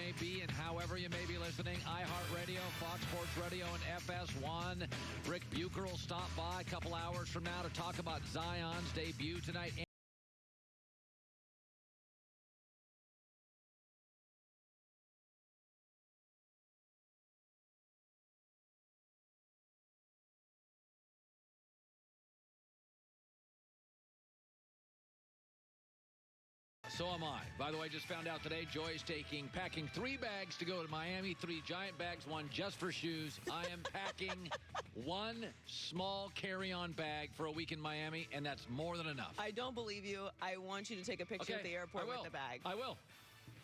may be and however you may be listening. iHeartRadio, Fox Sports Radio, and FS1. Rick Bucher will stop by a couple hours from now to talk about Zion's debut tonight. So am I. By the way, just found out today, Joy's packing 3 bags to go to Miami, 3 giant bags, 1 just for shoes. I am packing 1 small carry-on bag for a week in Miami, and that's more than enough. I don't believe you. I want you to take a picture at the airport with the bag. I will.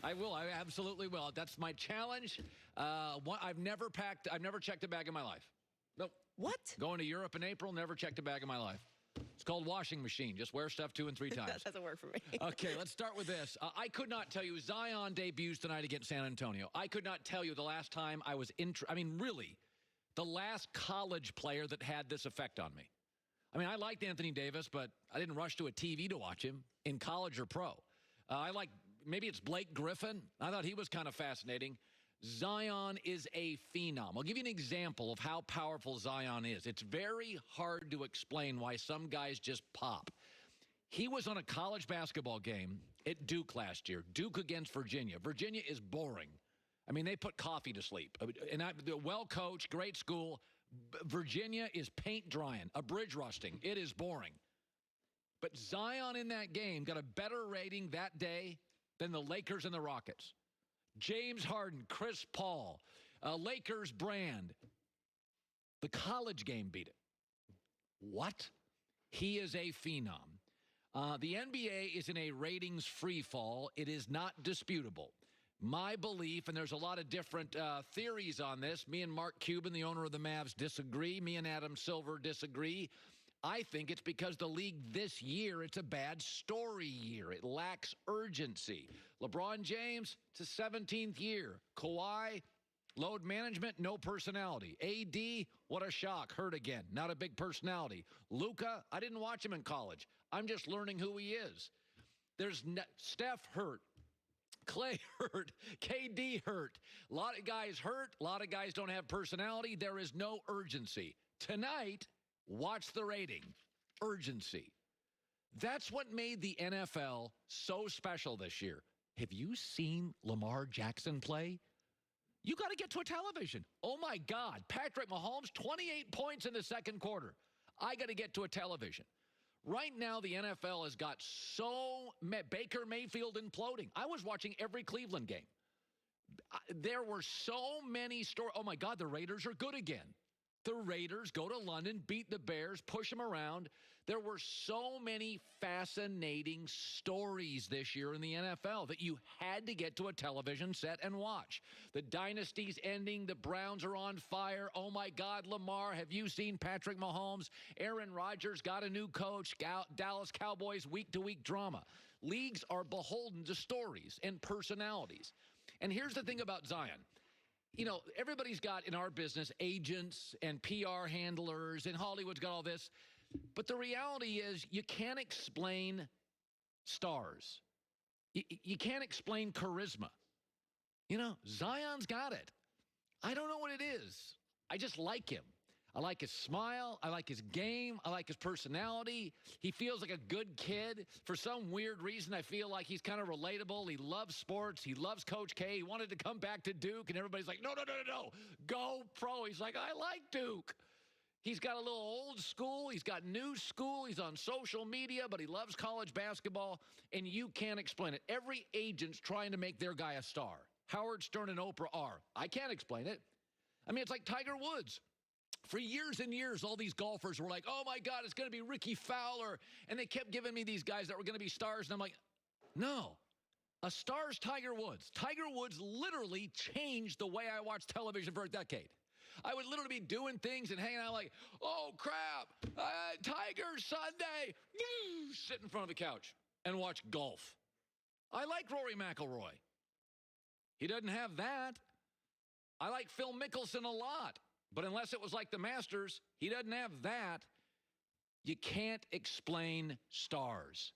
I absolutely will. That's my challenge. I've never checked a bag in my life. Nope. What? Going to Europe in April, never checked a bag in my life. It's called washing machine. Just wear stuff 2 and 3 times. That doesn't work for me. Okay, let's start with this. I could not tell you. Zion debuts tonight against San Antonio. I could not tell you the last time I was really, the last college player that had this effect on me. I mean, I liked Anthony Davis, but I didn't rush to a TV to watch him in college or pro. Maybe it's Blake Griffin. I thought he was kind of fascinating. Zion is a phenom. I'll give you an example of how powerful Zion is. It's very hard to explain why some guys just pop. He was on a college basketball game at Duke last year. Duke against Virginia. Virginia is boring. I mean, they put coffee to sleep. And well-coached, great school. Virginia is paint drying, a bridge rusting. It is boring. But Zion in that game got a better rating that day than the Lakers and the Rockets. James Harden, Chris Paul, Lakers brand. The college game beat it. What? He is a phenom. The NBA is in a ratings free fall. It is not disputable. My belief, and there's a lot of different theories on this. Me and Mark Cuban, the owner of the Mavs, disagree. Me and Adam Silver disagree. I think it's because the league this year, it's a bad story year. It lacks urgency. LeBron James, it's his 17th year. Kawhi, load management, no personality. AD, what a shock, hurt again, not a big personality. Luka, I didn't watch him in college. I'm just learning who he is. There's Steph hurt. Clay hurt. KD hurt. A lot of guys hurt. A lot of guys don't have personality. There is no urgency. Tonight, watch the rating. Urgency. That's what made the NFL so special this year. Have you seen Lamar Jackson play? You got to get to a television. Oh, my God. Patrick Mahomes, 28 points in the second quarter. I got to get to a television. Right now, the NFL has got Baker Mayfield imploding. I was watching every Cleveland game. There were so many stories. Oh, my God, the Raiders are good again. The Raiders go to London, beat the Bears, push them around. There were so many fascinating stories this year in the NFL that you had to get to a television set and watch. The dynasty's ending. The Browns are on fire. Oh, my God, Lamar, have you seen Patrick Mahomes? Aaron Rodgers got a new coach. Dallas Cowboys week-to-week drama. Leagues are beholden to stories and personalities. And here's the thing about Zion. You know, everybody's got, in our business, agents and PR handlers, and Hollywood's got all this. But the reality is you can't explain stars. You can't explain charisma. You know, Zion's got it. I don't know what it is. I just like him. I like his smile. I like his game. I like his personality. He feels like a good kid. For some weird reason, I feel like he's kind of relatable. He loves sports. He loves Coach K. He wanted to come back to Duke, and everybody's like, no. Go pro. He's like, I like Duke. He's got a little old school. He's got new school. He's on social media, but he loves college basketball, and you can't explain it. Every agent's trying to make their guy a star. Howard Stern and Oprah are. I can't explain it. I mean, it's like Tiger Woods. For years and years, all these golfers were like, oh, my God, it's going to be Ricky Fowler. And they kept giving me these guys that were going to be stars. And I'm like, no, a star's Tiger Woods. Tiger Woods literally changed the way I watched television for a decade. I would literally be doing things and hanging out like, oh, crap, Tiger Sunday. Sit in front of the couch and watch golf. I like Rory McIlroy. He doesn't have that. I like Phil Mickelson a lot. But unless it was like the Masters, he doesn't have that. You can't explain stars.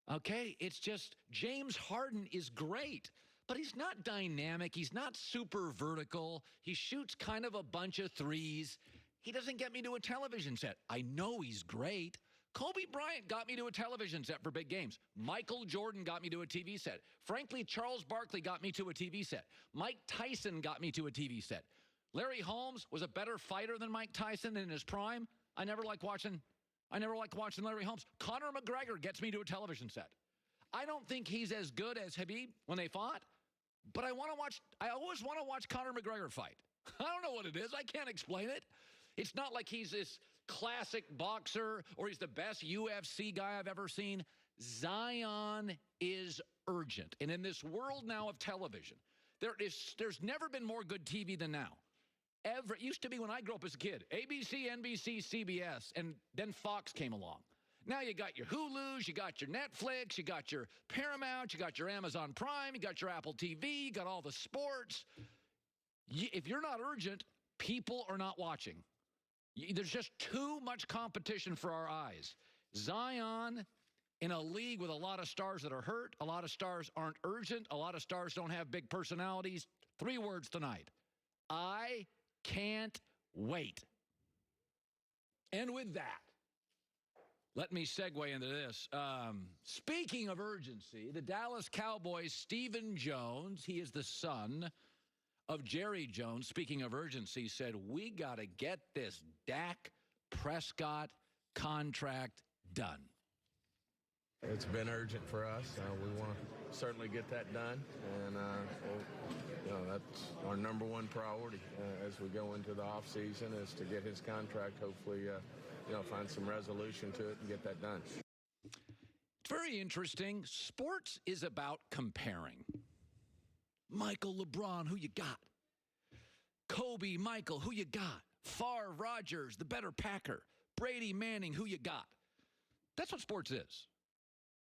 Okay? It's just James Harden is great. but he's not dynamic. He's not super vertical. He shoots kind of a bunch of threes. He doesn't get me to a television set. I know he's great. Kobe Bryant got me to a television set for big games. Michael Jordan got me to a TV set. Frankly, Charles Barkley got me to a TV set. Mike Tyson got me to a TV set. Larry Holmes was a better fighter than Mike Tyson in his prime. I never liked watching Larry Holmes. Conor McGregor gets me to a television set. I don't think he's as good as Khabib when they fought, but I always want to watch Conor McGregor fight. I don't know what it is. I can't explain it. It's not like he's this classic boxer or he's the best UFC guy I've ever seen. Zion is urgent. And in this world now of television, there's never been more good TV than now. It used to be when I grew up as a kid, ABC, NBC, CBS, and then Fox came along. Now you got your Hulus, you got your Netflix, you got your Paramount, you got your Amazon Prime, you got your Apple TV, you got all the sports. If you're not urgent, people are not watching. There's just too much competition for our eyes. Zion, in a league with a lot of stars that are hurt, a lot of stars aren't urgent, a lot of stars don't have big personalities. 3 words tonight. I can't wait. And with that, let me segue into this. Speaking of urgency, the Dallas Cowboys' Stephen Jones, he is the son of Jerry Jones, speaking of urgency, said, we got to get this Dak Prescott contract done. It's been urgent for us. We want to certainly get that done, and that's our number one priority as we go into the offseason is to get his contract, hopefully, find some resolution to it and get that done. It's very interesting. Sports is about comparing. Michael, LeBron, who you got? Kobe, Michael, who you got? Favre, Rodgers, the better Packer. Brady, Manning, who you got? That's what sports is.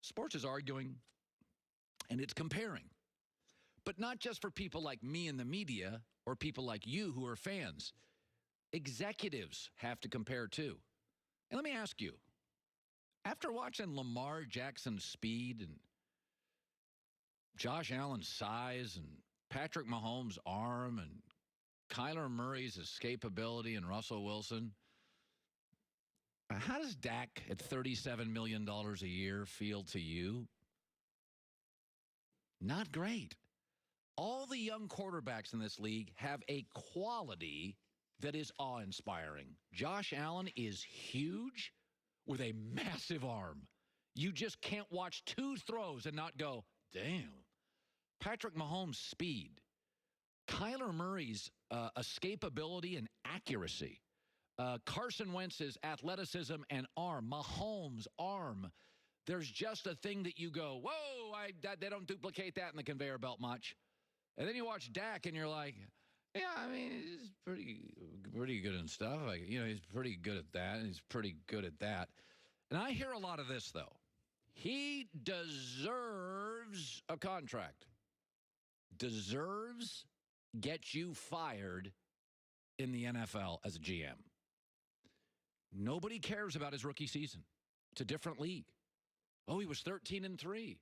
Sports is arguing, and it's comparing. But not just for people like me in the media or people like you who are fans. Executives have to compare too. And let me ask you, after watching Lamar Jackson's speed and Josh Allen's size and Patrick Mahomes' arm and Kyler Murray's escapability and Russell Wilson, how does Dak at $37 million a year feel to you? Not great. All the young quarterbacks in this league have a quality that is awe-inspiring. Josh Allen is huge with a massive arm. You just can't watch 2 throws and not go, damn. Patrick Mahomes' speed. Kyler Murray's escapability and accuracy. Carson Wentz's athleticism and arm. Mahomes' arm. There's just a thing that you go, whoa, they don't duplicate that in the conveyor belt much. And then you watch Dak and you're like, yeah, I mean, he's pretty good and stuff. Like, he's pretty good at that, and he's pretty good at that. And I hear a lot of this, though. He deserves a contract. Deserves gets you fired in the NFL as a GM. Nobody cares about his rookie season. It's a different league. Oh, he was 13-3.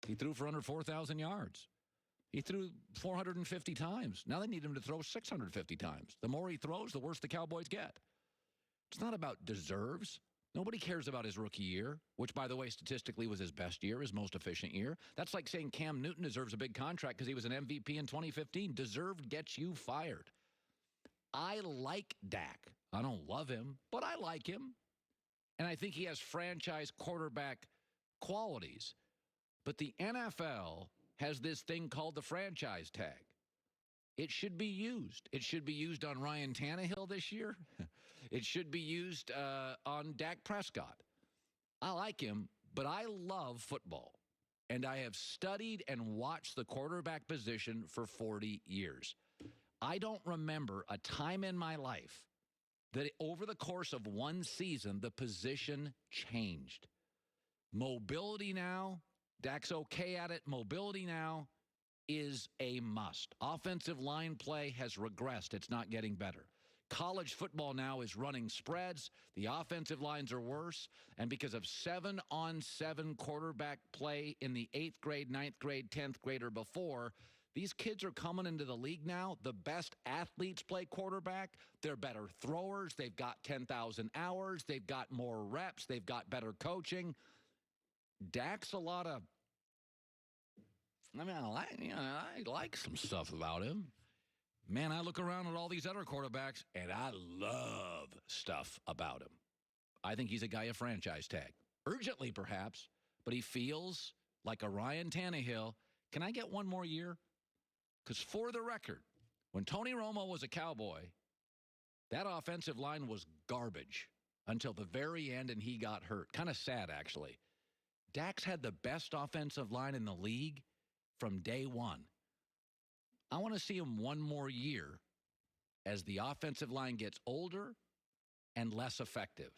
He threw for under 4,000 yards. He threw 450 times. Now they need him to throw 650 times. The more he throws, the worse the Cowboys get. It's not about deserves. Nobody cares about his rookie year, which, by the way, statistically was his best year, his most efficient year. That's like saying Cam Newton deserves a big contract because he was an MVP in 2015. Deserved gets you fired. I like Dak. I don't love him, but I like him. And I think he has franchise quarterback qualities. But the NFL has this thing called the franchise tag. It should be used. It should be used on Ryan Tannehill this year. It should be used on Dak Prescott. I like him, but I love football. And I have studied and watched the quarterback position for 40 years. I don't remember a time in my life that over the course of one season, the position changed. Mobility now, Dak's okay at it. Mobility now is a must. Offensive line play has regressed. It's not getting better. College football now is running spreads. The offensive lines are worse. And because of 7-on-7 quarterback play in the 8th grade, 9th grade, 10th grade or before, these kids are coming into the league now. The best athletes play quarterback. They're better throwers. They've got 10,000 hours. They've got more reps. They've got better coaching. Dak's a lot of, I like some stuff about him. Man, I look around at all these other quarterbacks, and I love stuff about him. I think he's a guy of franchise tag. Urgently, perhaps, but he feels like a Ryan Tannehill. Can I get one more year? Because for the record, when Tony Romo was a Cowboy, that offensive line was garbage until the very end, and he got hurt. Kind of sad, actually. Dak's had the best offensive line in the league from day one. I want to see him one more year as the offensive line gets older and less effective.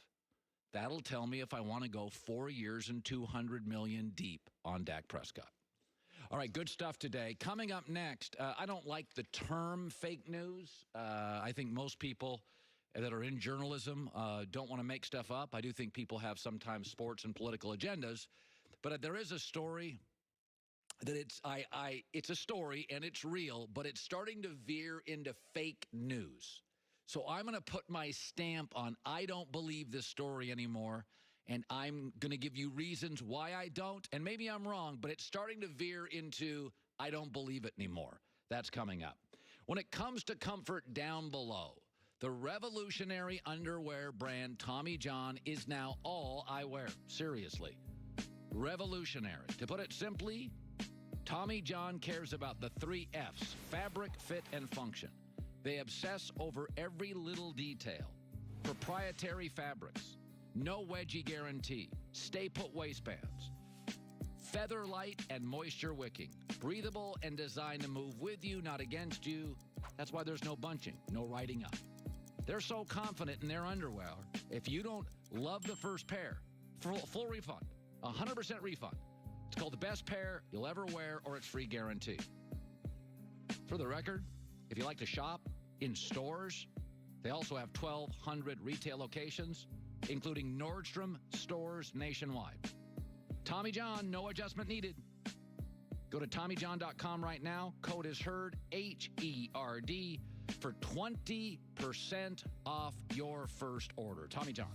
That'll tell me if I want to go 4 years and $200 million deep on Dak Prescott. All right, good stuff today. Coming up next, I don't like the term fake news. I think most people that are in journalism don't want to make stuff up. I do think people have sometimes sports and political agendas. But there is a story that it's a story and it's real, but it's starting to veer into fake news. So I'm going to put my stamp on I don't believe this story anymore, and I'm going to give you reasons why I don't, and maybe I'm wrong, but it's starting to veer into I don't believe it anymore. That's coming up. When it comes to comfort down below, the revolutionary underwear brand Tommy John is now all I wear. Seriously. Revolutionary. To put it simply, Tommy John cares about the 3 F's: fabric, fit, and function. They obsess over every little detail. Proprietary fabrics, no wedgie guarantee, stay-put waistbands, feather light and moisture wicking, breathable and designed to move with you, not against you. That's why there's no bunching, no riding up. They're so confident in their underwear, if you don't love the first pair, full refund, 100% refund. It's called the best pair you'll ever wear, or it's free guarantee. For the record, if you like to shop in stores, they also have 1,200 retail locations, including Nordstrom stores nationwide. Tommy John, no adjustment needed. Go to TommyJohn.com right now. Code is HERD, HERD, for 20% off your first order. Tommy John.